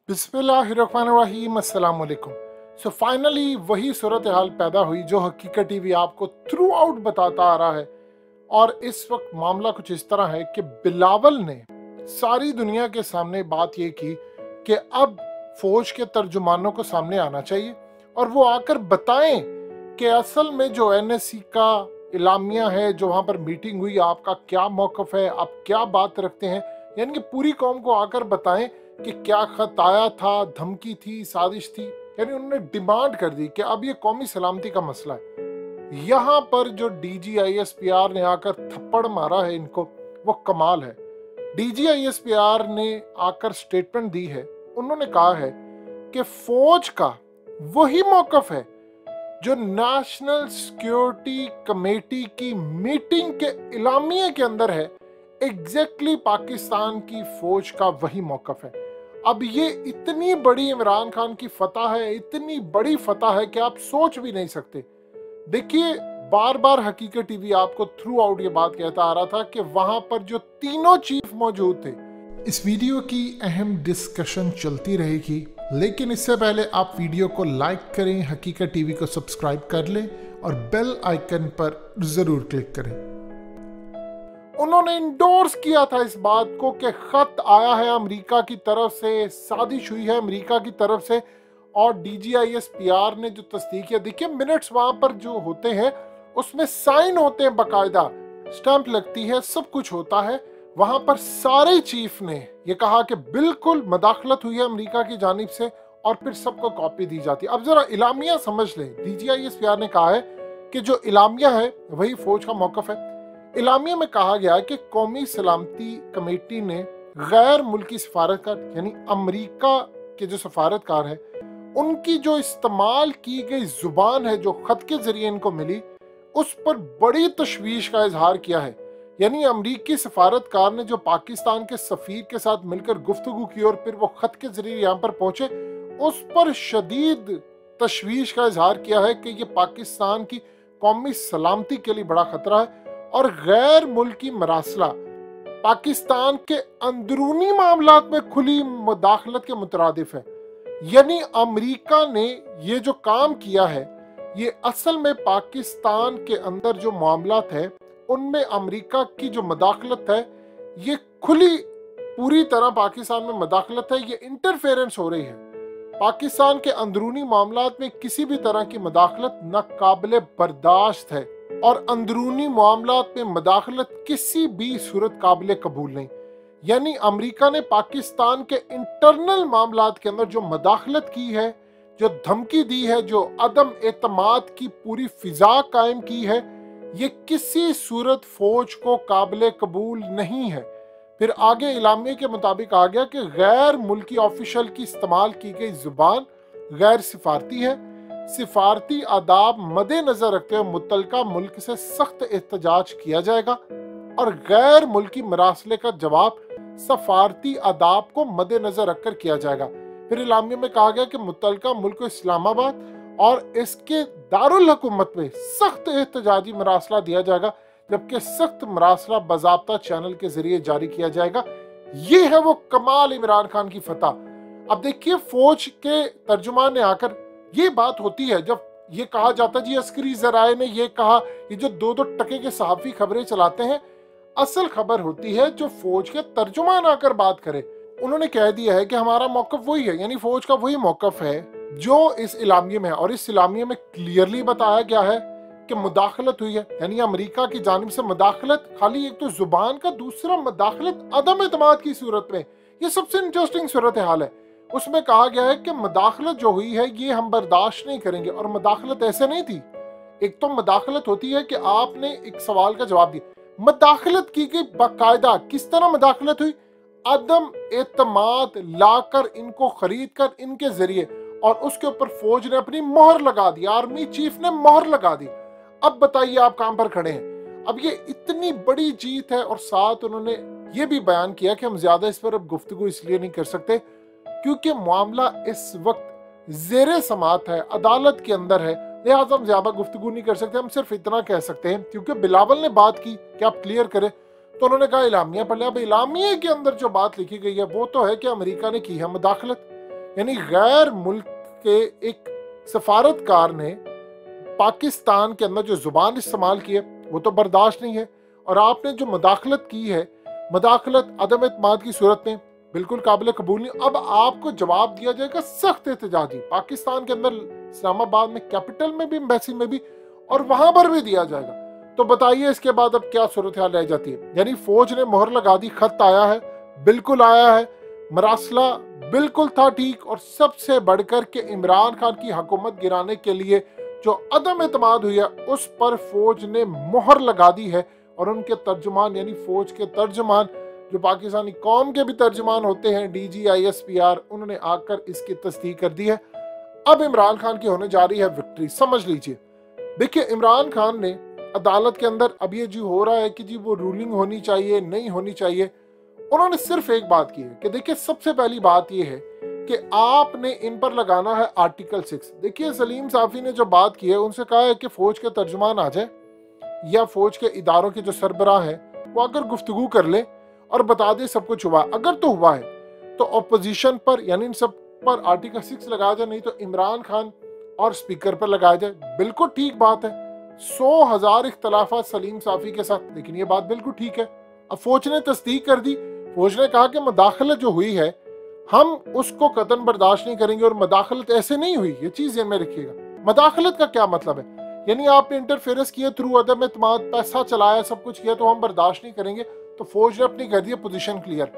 बिस्मिल्लाहिर्रहमानिर्रहीम अस्सलाम वालेकुम। सो फाइनली वही सूरत हाल पैदा हुई जो हकीकत टीवी आपको थ्रू आउट बताता आ रहा है। और इस वक्त मामला कुछ इस तरह है कि बिलावल ने सारी दुनिया के सामने बात ये की कि अब फौज के तर्जुमानों को सामने आना चाहिए और वो आकर बताएं कि असल में जो एनएससी का इलामिया है, जो वहाँ पर मीटिंग हुई, आपका क्या मौक़िफ़ है, आप क्या बात रखते हैं। यानी कि पूरी कौम को आकर बताएं कि क्या खत आया था, धमकी थी, साजिश थी। यानी उन्होंने डिमांड कर दी कि अब ये कौमी सलामती का मसला है। यहाँ पर जो DGISPR ने आकर थप्पड़ मारा है इनको, वो कमाल है। DGISPR ने आकर स्टेटमेंट दी है। उन्होंने कहा है कि फौज का वही मौक़िफ़ है जो नेशनल सिक्योरिटी कमेटी की मीटिंग के इलामिये के अंदर है। एग्जैक्टली पाकिस्तान की फौज का वही मौक़िफ़ है। अब ये इतनी बड़ी इमरान खान की फतह है, इतनी बड़ी फतह है कि आप सोच भी नहीं सकते। देखिए, बार बार हकीकत टीवी आपको थ्रू आउट ये बात कहता आ रहा था कि वहां पर जो तीनों चीफ मौजूद थे। इस वीडियो की अहम डिस्कशन चलती रहेगी, लेकिन इससे पहले आप वीडियो को लाइक करें, हकीकत टीवी को सब्सक्राइब कर लें और बेल आइकन पर जरूर क्लिक करें। उन्होंने इंडोर्स किया था इस बात को कि खत आया है अमेरिका की तरफ से, साजिश हुई है अमेरिका की तरफ से, और DGISPR ने जो तस्दीक किया। देखिए, मिनट्स वहां पर जो होते हैं उसमें साइन होते हैं, बाकायदा स्टैंप लगती है, सब कुछ होता है। वहां पर सारे चीफ ने ये कहा कि बिल्कुल मदाखलत हुई है अमेरिका की जानिब से, और फिर सबको कॉपी दी जाती है। अब जरा इलामिया समझ लें। DGISPR ने कहा है कि जो इलामिया है वही फौज का मौक़िफ़ है। इलामिया में कहा गया है कि कौमी सलामती कमेटी ने गैर मुल्की सफारतकार, यानी अमेरिका के जो सफारतकार हैं, उनकी जो इस्तेमाल की गई जुबान है जो खत के जरिए इनको मिली, उस पर बड़ी तशवीश का इजहार किया है। यानी अमरीकी सफारतकार ने जो पाकिस्तान के सफीर के साथ मिलकर गुफ्तगू की और फिर वो खत के जरिए यहाँ पर पहुंचे, उस पर शदीद तशवीश का इजहार किया है कि ये पाकिस्तान की कौमी सलामती के लिए बड़ा खतरा है और गैर मुल्की मरासला पाकिस्तान के अंदरूनी मामलात में खुली मुदाखलत के मुतरादिफ है। यानी अमेरिका ने ये जो काम किया है, ये असल में पाकिस्तान के अंदर जो मामलात है उनमें अमेरिका की जो मदाखलत है, ये खुली पूरी तरह पाकिस्तान में मदाखलत है, ये इंटरफेरेंस हो रही है। पाकिस्तान के अंदरूनी मामलात में किसी भी तरह की मदाखलत नाकाबिले बर्दाश्त है और अंदरूनी मामलात में मदाखलत किसी भी सूरत काबिले कबूल नहीं। यानी अमेरिका ने पाकिस्तान के इंटरनल मामलात के अंदर जो मदाखलत की है, जो धमकी दी है, जो अदम एतमाद की पूरी फिजा कायम की है, ये किसी सूरत फौज को काबिले कबूल नहीं है। फिर आगे इलामे के मुताबिक आ गया कि गैर मुल्की ऑफिशियल की इस्तेमाल की गई जुबान गैर सिफारती है। सिफारती आदाब मद्देनजर रखते हुए मुतलका मुल्क से सख्त एहतजाज किया जाएगा और गैर मुल्की मरासले का जवाब सफारती आदाब को मद्देनजर रखकर किया जाएगा। फिर इलामिया में कहा गया कि मुतलका मुल्क को इस्लामाबाद और इसके दारुल हुकूमत में सख्त एहतजाजी मरासला दिया जाएगा, जबकि सख्त मरासला बाज़ाब्ता चैनल के जरिए जारी किया जाएगा। ये है वो कमाल इमरान खान की फतह। अब देखिए, फौज के तर्जुमान ने आकर ये बात होती है, जब ये कहा जाता है जी अस्करी जराए ने ये कहा, ये जो दो दो टके के सहाफ़ी खबरें चलाते हैं, असल खबर होती है जो फौज के तर्जुमान आकर बात करे। उन्होंने कह दिया है कि हमारा मौक़िफ़ वही है, यानी फौज का वही मौक़िफ़ है जो इस इलामिये में है। और इस इलामिये में क्लियरली बताया गया है कि मुदाखलत हुई है, यानी अमेरिका की जानिब से मुदाखलत, खाली एक तो जुबान का, दूसरा मुदाखलत अदम एतमाद की सूरत में। ये सबसे इंटरेस्टिंग सूरत हाल है। उसमें कहा गया है कि मुदाखलत जो हुई है ये हम बर्दाश्त नहीं करेंगे। और मुदाखलत ऐसे नहीं थी। एक तो मुदाखलत होती है कि आपने एक सवाल का जवाब दिया, मुदाखलत की गई बाकायदा। किस तरह मुदाखलत हुई? अदम एतमाद लाकर, इनको खरीद कर इनके जरिए, और उसके ऊपर फौज ने अपनी मोहर लगा दी, आर्मी चीफ ने मोहर लगा दी। अब बताइए आप काम पर खड़े हैं। अब ये इतनी बड़ी जीत है और साथ उन्होंने ये भी बयान किया कि हम ज्यादा इस पर अब गुफ्तगू इसलिए नहीं कर सकते क्योंकि मामला इस वक्त जेरे समात है, अदालत के अंदर है, लिहाजा हम ज्यादा गुफ्तगू नहीं कर सकते। हम सिर्फ इतना कह सकते हैं क्योंकि बिलावल ने बात की कि आप क्लियर करें, तो उन्होंने कहा इलामिया पढ़ लिया। अब इलामिया के अंदर जो बात लिखी गई है वो तो है कि अमेरिका ने की है मुदाखलत। यानी गैर मुल्क के एक सफारतकार ने पाकिस्तान के अंदर जो जुबान इस्तेमाल की है वो तो बर्दाश्त नहीं है, और आपने जो मदाखलत की है, मदाखलत अदम एतमाद की सूरत में बिल्कुल काबिल कबूल नहीं। अब आपको जवाब दिया जाएगा सख्त एहतजाजी, पाकिस्तान के अंदर इस्लामाबाद में, कैपिटल में भी, एम्बेसी में भी, और वहां पर भी दिया जाएगा। तो बताइए इसके बाद अब क्या सूरत हाल रह जाती है। यानी फौज ने मोहर लगा दी, खत आया है, बिल्कुल आया है, मरासला बिल्कुल था ठीक, और सबसे बढ़कर के इमरान खान की हुकूमत गिराने के लिए जो अदम एतमाद हुई है उस पर फौज ने मोहर लगा दी है। और उनके तर्जुमान यानी फौज के तर्जुमान जो पाकिस्तानी कौम के भी तर्जुमान होते हैं, DGISPR, उन्होंने आकर इसकी तस्दीक कर दी है। अब इमरान खान की होने जा रही है विक्ट्री, समझ लीजिए। देखिए इमरान खान ने अदालत के अंदर अब ये जो हो रहा है कि जी वो रूलिंग होनी चाहिए, नहीं होनी चाहिए, उन्होंने सिर्फ एक बात की है कि देखिए सबसे पहली बात ये है कि आपने इन पर लगाना है आर्टिकल 6। देखिए सलीम साफी ने जो बात की है, उनसे कहा है कि फौज के तर्जुमान आ जाए या फौज के इदारों के जो सरबराह हैं वो अगर गुफ्तगू कर ले और बता दे सब कुछ हुआ। अगर तो हुआ है तो अपोजिशन पर यानी इन सब पर आर्टिकल 6 लगाया जाए, नहीं तो इमरान खान और स्पीकर पर लगाया जाए। बिल्कुल ठीक बात है, 100,000 इख्तलाफात सलीम साफी के साथ, लेकिन ये बात बिल्कुल ठीक है। अब फौज ने तस्दीक कर दी, फौज ने कहा कि मदाखलत जो हुई है हम उसको कतन बर्दाश्त नहीं करेंगे, और मदाखलत ऐसे नहीं हुई, ये चीज ध्यान में रखिएगा। मदाखलत का क्या मतलब है, यानी आपने इंटरफेरेंस किया थ्रू अदम एतमाद, पैसा चलाया, सब कुछ किया, तो हम बर्दाश्त नहीं करेंगे। तो फौज ने अपनी कर दी पोजीशन क्लियर।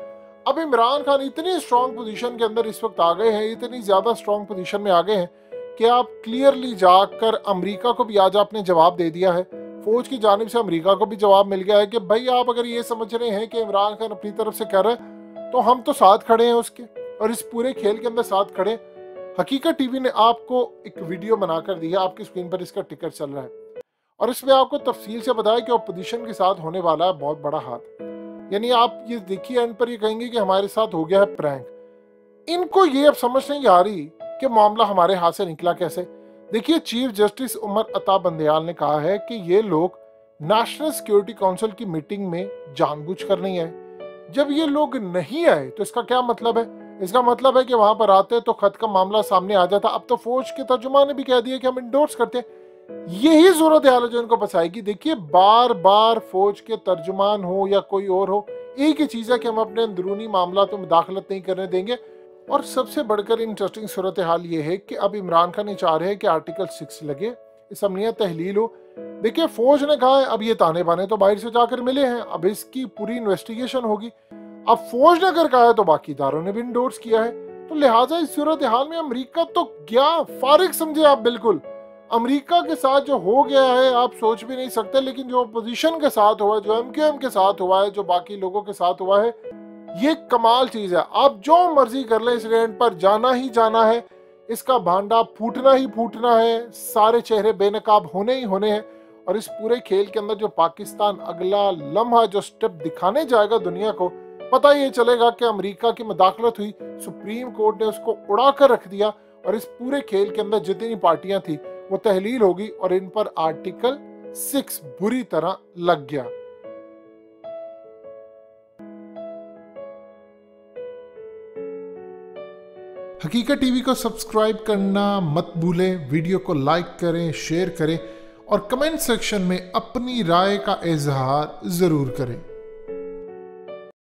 अब इमरान खान इतनी स्ट्रॉन्ग पोजीशन के अंदर इस वक्त आ गए हैं, इतनी ज्यादा स्ट्रॉन्ग पोजीशन में आ गए हैं कि आप क्लियरली जाकर अमेरिका को भी आज आपने जवाब दे दिया है। फौज की जानिब से अमेरिका को भी जवाब मिल गया है कि भाई आप अगर ये समझ रहे हैं कि इमरान खान अपनी तरफ से कर रहे हैं तो हम तो साथ खड़े हैं उसके, और इस पूरे खेल के अंदर साथ खड़े। हकीकत टीवी ने आपको एक वीडियो बनाकर दी है, आपकी स्क्रीन पर इसका टिकर चल रहा है, और इसमें आपको तफसील से बताया कि अपोजिशन के साथ होने वाला है बहुत बड़ा हाथ। यानी आप ये देखिए एंड पर ये कहेंगे कि हमारे साथ हो गया है प्रैंक। इनको ये अब समझ नहीं आ रही कि मामला हमारे हाथ से निकला कैसे। देखिए चीफ जस्टिस उमर अता बंदयाल ने कहा है कि ये लोग नेशनल सिक्योरिटी काउंसिल की मीटिंग में जानबूझकर नहीं आए। जब ये लोग नहीं आए तो इसका क्या मतलब है, इसका मतलब है कि वहां पर आते तो खत का मामला सामने आ जाता। अब तो फौज के तर्जुमान ने भी कह दिया कि हम इंडोर्स करते हैं। यही सूरत हाल है जो इनको बचाएगी। देखिए बार बार फौज के तर्जुमान हो या कोई और हो, एक ही चीज है कि हम अपने अंदरूनी मामला तो मुदाखलत नहीं करने देंगे। और सबसे बढ़कर इंटरेस्टिंग सूरत हाल ये है कि अब इमरान खान चाह रहे हैं कि आर्टिकल 6 लगे, इसम्नियत तहलील हो। देखिए फौज ने कहा है अब ये ताने बाने तो बाहर से जाकर मिले हैं, अब इसकी पूरी इन्वेस्टिगेशन होगी। अब फौज ने अगर कहा है तो बाकी इदारों ने भी इंडोर्स किया है, तो लिहाजा इस सूरत हाल में अमेरिका तो क्या फारिग समझे आप। बिल्कुल अमेरिका के साथ जो हो गया है आप सोच भी नहीं सकते, लेकिन जो अपोजिशन के साथ हुआ है, जो MQM के साथ हुआ है, जो बाकी लोगों के साथ हुआ है, ये कमाल चीज है। आप जो मर्जी कर ले, इस रेंट पर जाना ही जाना है, इसका भांडा फूटना ही फूटना है, सारे चेहरे बेनकाब होने ही होने हैं। और इस पूरे खेल के अंदर जो पाकिस्तान अगला लम्हा जो स्टेप दिखाने जाएगा दुनिया को, पता ये चलेगा कि अमेरिका की मदाखलत हुई, सुप्रीम कोर्ट ने उसको उड़ा कर रख दिया, और इस पूरे खेल के अंदर जितनी पार्टियां थी वो तहलील होगी और इन पर आर्टिकल 6 बुरी तरह लग गया। हकीकत टीवी को सब्सक्राइब करना मत भूलें, वीडियो को लाइक करें, शेयर करें और कमेंट सेक्शन में अपनी राय का इजहार जरूर करें।